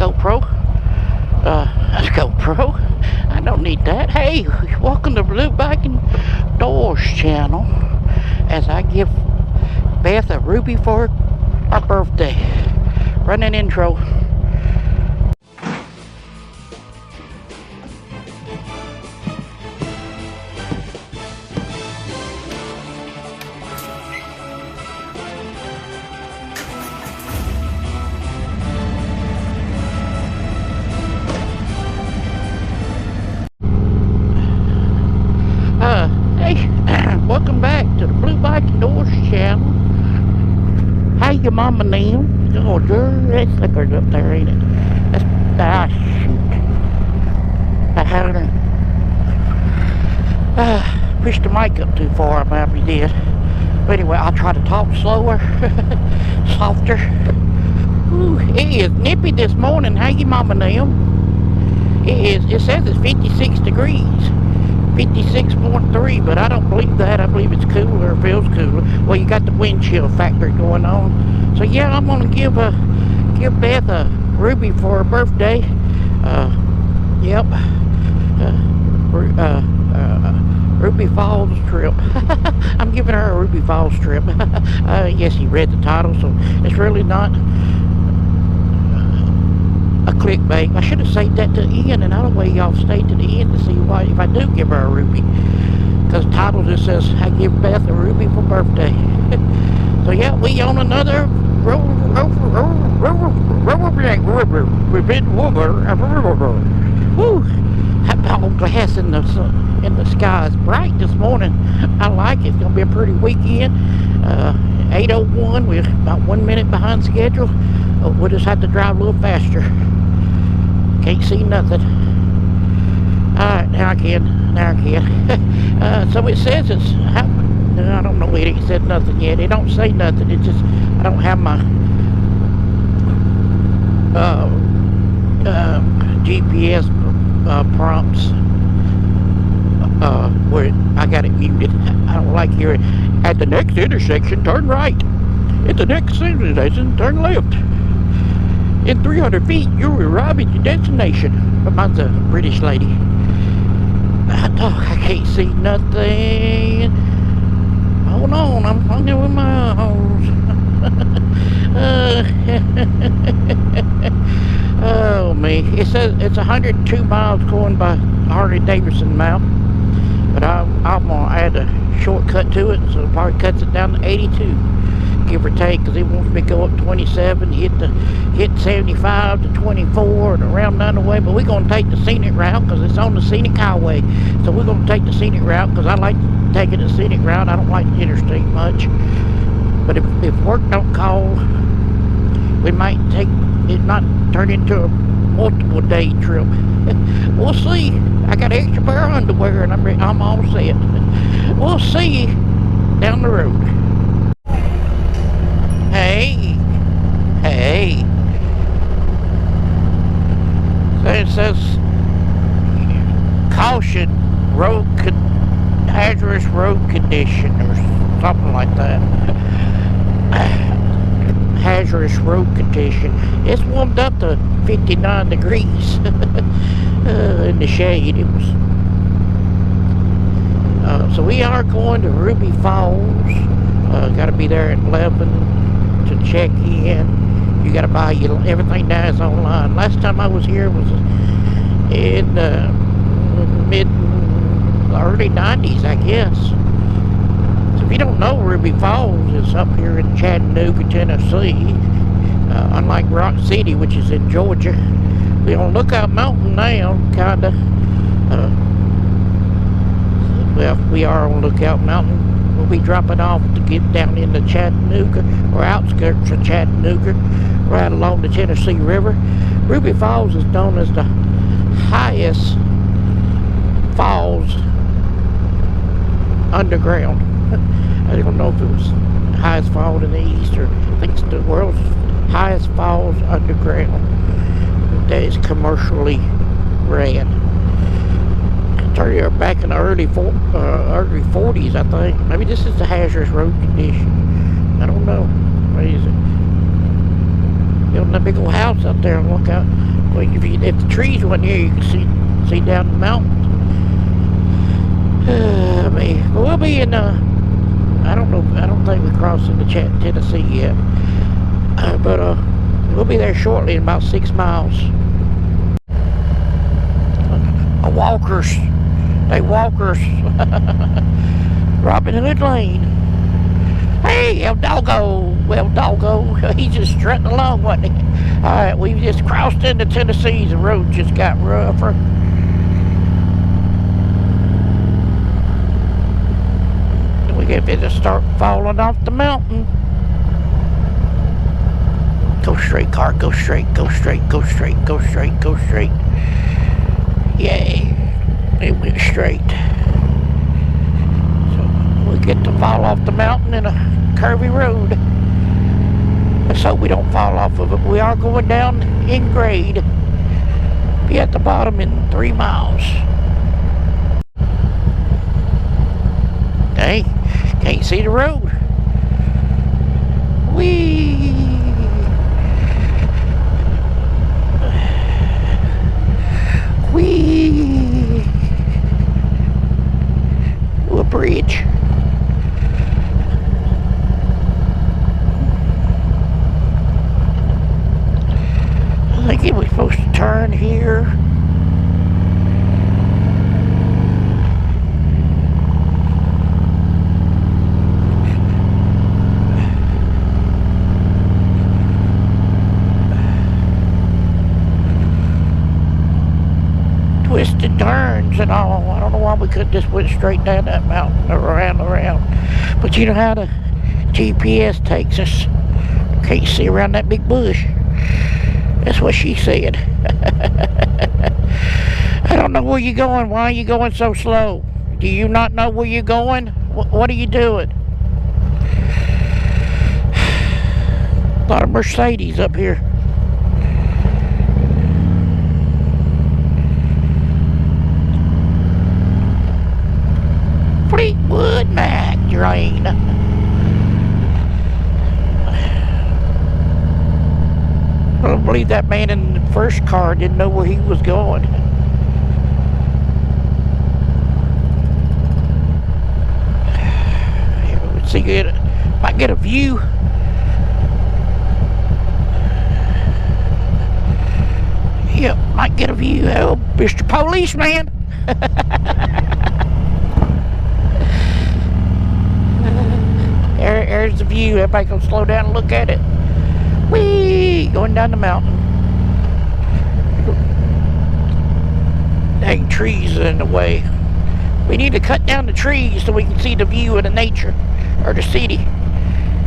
GoPro. GoPro. I don't need that. Hey, welcome to Blue Bike and Doors channel. As I give Beth a ruby for her birthday. Run an intro. Welcome back to the Blue Bike and Doors channel. How your mama name? Oh, that slicker's up there, ain't it? That's, shoot. I haven't pushed the mic up too far, I probably did. But anyway, I'll try to talk slower, softer. Ooh, it is nippy this morning. How your mama name? It says it's 56 degrees. 56.3, but I don't believe that. I believe it's cooler, feels cooler. Well, you got the wind chill factor going on. So yeah, I'm gonna give Beth a ruby for her birthday. Yep. Ruby Falls trip. I'm giving her a Ruby Falls trip. Yes, you read the title, so it's really not a clickbait. I should have saved that to the end, and I'll wait y'all stay to the end to see why if I do give her a ruby. Because title just says I give Beth a ruby for birthday. So yeah, we on another woo! That tall glass in the sky is bright this morning. I like it. It's gonna be a pretty weekend. 8:01. We're about 1 minute behind schedule. We'll just have to drive a little faster. Can't see nothing. Alright, now I can. So it says it's, I don't know, it ain't said nothing yet. It don't say nothing. It just, I don't have my GPS prompts where I got it muted. I don't like hearing, at the next intersection, turn right. At the next intersection, turn left. In 300 feet, you'll arrive at your destination. But mine's a British lady. I can't see nothing. Hold on, I'm hungry with my arms. Oh, me. It says it's 102 miles going by Harley-Davidson map. But I'm going to add a shortcut to it, so it probably cuts it down to 82. Give or take, because it wants me to go up 27, hit 75 to 24 and around down the way. But we're going to take the scenic route because it's on the Scenic Highway. So we're going to take the scenic route because I like taking the scenic route. I don't like the interstate much. But if work don't call, we might take it, not turn into a multiple day trip. We'll see. I got an extra pair of underwear and I'm all set. We'll see down the road. Hey. So it says, caution, hazardous road condition, or something like that. Hazardous road condition. It's warmed up to 59 degrees in the shade. It was. So we are going to Ruby Falls. Got to be there at 11. To check in. You gotta buy everything now is online. Last time I was here was in early 90s, I guess. So if you don't know, Ruby Falls is up here in Chattanooga, Tennessee. Unlike Rock City, which is in Georgia. We're on Lookout Mountain now, kinda. Well, we are on Lookout Mountain. We'll be dropping off to get down into Chattanooga, or outskirts of Chattanooga, right along the Tennessee River. Ruby Falls is known as the highest falls underground. I don't know if it was the highest fall in the east, or I think it's the world's highest falls underground that is commercially ran. Back in the early 40s, I think. Maybe this is the hazardous road condition. I don't know. What is it? Building that big old house up there and look out. Well, if the trees weren't here, you can see down the mountain. But we'll be in, I don't know, I don't think we crossed into Tennessee yet. But we'll be there shortly in about 6 miles. Walkers. They walkers. Robin Hood Lane. Hey, El Doggo. He just strutting along, wasn't he? Alright, we just crossed into Tennessee. The road just got rougher. We get ready to start falling off the mountain. Go straight, car. Go straight. Yay. It went straight. So we get to fall off the mountain in a curvy road. Let's hope we don't fall off of it. We are going down in grade. Be at the bottom in 3 miles. Hey, can't see the road. Whee! A bridge. I think it was supposed to turn here. Twisted turns and all. I don't know why we couldn't just went straight down that mountain around. But you know how the GPS takes us. Can't see around that big bush. That's what she said. I don't know where you're going. Why are you going so slow? Do you not know where you're going? What are you doing? A lot of Mercedes up here. Fleetwood Mac train. I don't believe that man in the first car didn't know where he was going. Let's see, might get a view. Yep, might get a view. Oh, Mr. Policeman. There's the view. Everybody can slow down and look at it. Whee! Going down the mountain. Dang trees in the way. We need to cut down the trees so we can see the view of the nature or the city.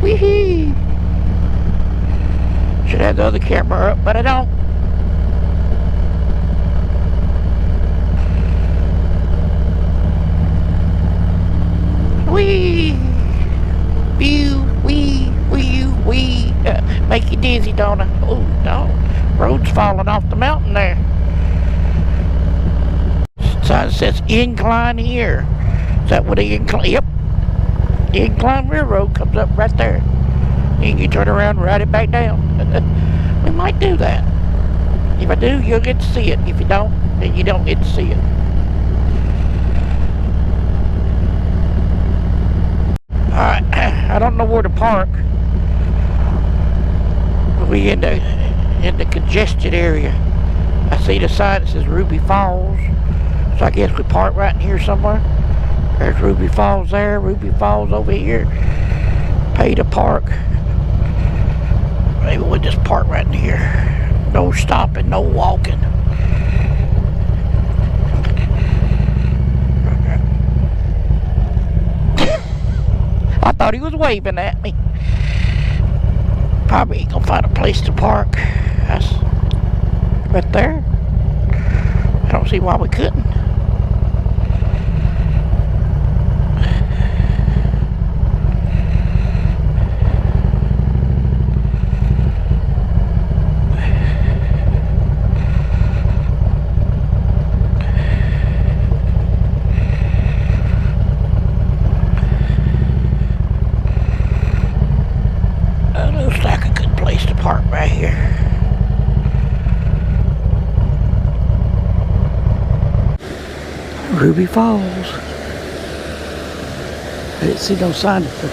Wee-hee! Should have the other camera up, but I don't. Wee! View, wee. Make you dizzy, don't I? Oh, no. Road's falling off the mountain there. Sign says Incline here. Is that what the Incline? Yep. The Incline Railroad comes up right there. And you turn around and ride it back down. We might do that. If I do, you'll get to see it. If you don't, then you don't get to see it. Alright, I don't know where to park. We in the congested area. I see the sign that says Ruby Falls. So I guess we park right in here somewhere. There's Ruby Falls there, Ruby Falls over here. Pay to park. Maybe we'll just park right in here. No stopping, no walking. I thought he was waving at me. Probably ain't gonna find a place to park. That's right there. I don't see why we couldn't. Looks like a good place to park right here. Ruby Falls. I didn't see no sign of it.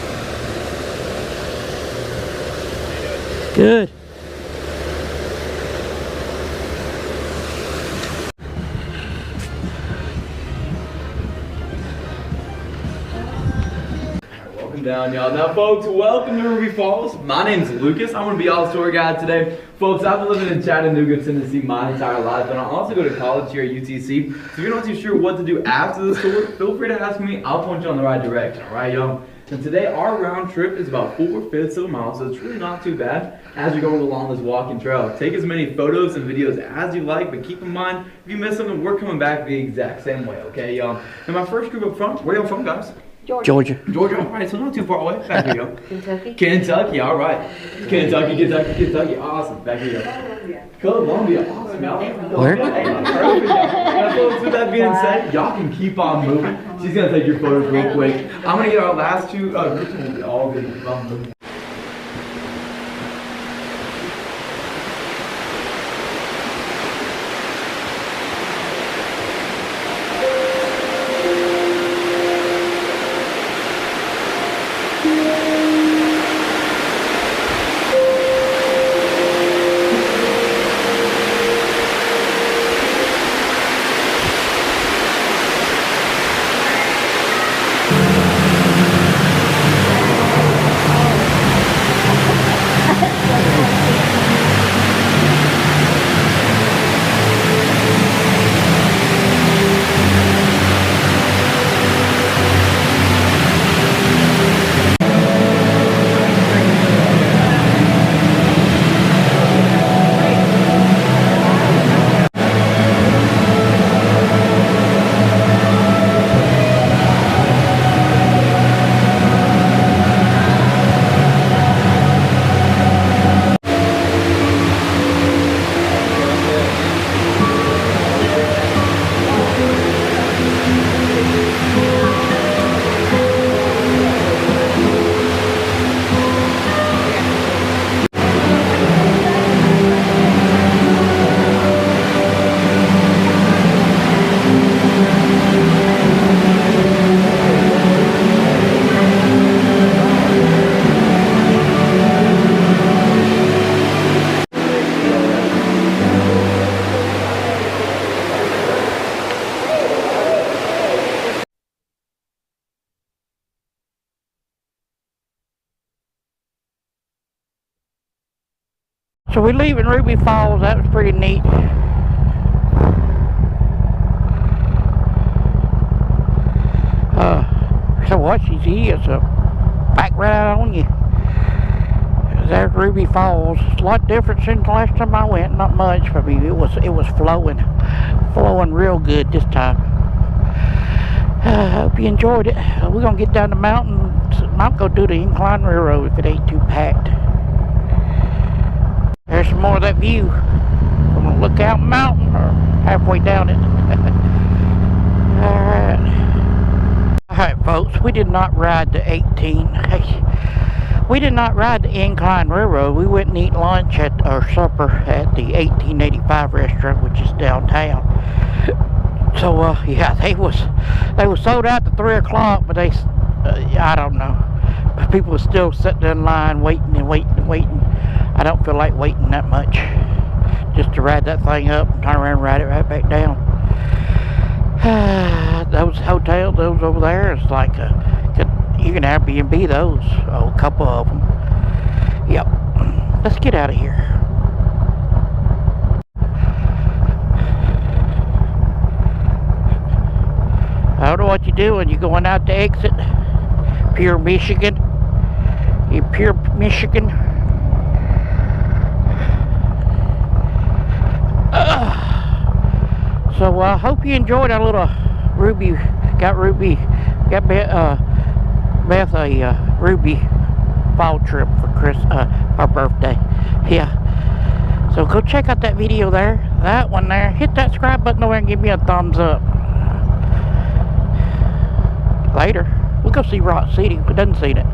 Good. Welcome down, y'all. Now, folks, welcome to Ruby Falls. My name's Lucas. I'm going to be y'all's tour guide today. Folks, I've been living in Chattanooga, Tennessee my entire life, and I also go to college here at UTC. So if you're not too sure what to do after this tour, feel free to ask me. I'll point you on the right direction, all right, y'all? And today, our round trip is about 4/5 of a mile, so it's really not too bad as you're going along this walking trail. Take as many photos and videos as you like, but keep in mind, if you miss something, we're coming back the exact same way, okay, y'all? And my first group up front, where y'all from, guys? Georgia. Georgia, all right, so not too far away. Back here you go. Kentucky. Kentucky, all right. Kentucky, awesome. Back here you go. Columbia, awesome, y'all. Where? Hey, perfect, y'all. Folks, with that being said, y'all can keep on moving. She's going to take your photos real quick. I'm going to get our last two groups and we'll be all good to keep on moving. So we're leaving Ruby Falls. That was pretty neat. So watch these ears up. Back right out on you. There's Ruby Falls. It's a lot different since the last time I went. Not much. I mean, it was flowing real good this time. I hope you enjoyed it. We're gonna get down the mountain. I'm gonna do the Incline Railroad if it ain't too packed. There's some more of that view from the Lookout Mountain, or halfway down it. Alright folks, we did not ride the 18. We did not ride the Incline Railroad. We went and eat lunch or supper at the 1885 restaurant, which is downtown. So yeah, they was sold out to 3 o'clock, but they I don't know. But people were still sitting in line waiting and waiting and waiting. I don't feel like waiting that much just to ride that thing up and turn around and ride it right back down. Those hotels, those over there, it's like you can Airbnb those, a couple of them. Yep. Let's get out of here. I don't know what you're doing. You're going out the exit. Pure Michigan. You Pure Michigan. So I hope you enjoyed our little got Beth a Ruby fall trip for her birthday. Yeah. So go check out that video there, that one there. Hit that subscribe button over and give me a thumbs up. Later. We'll go see Rock City. We done seen it.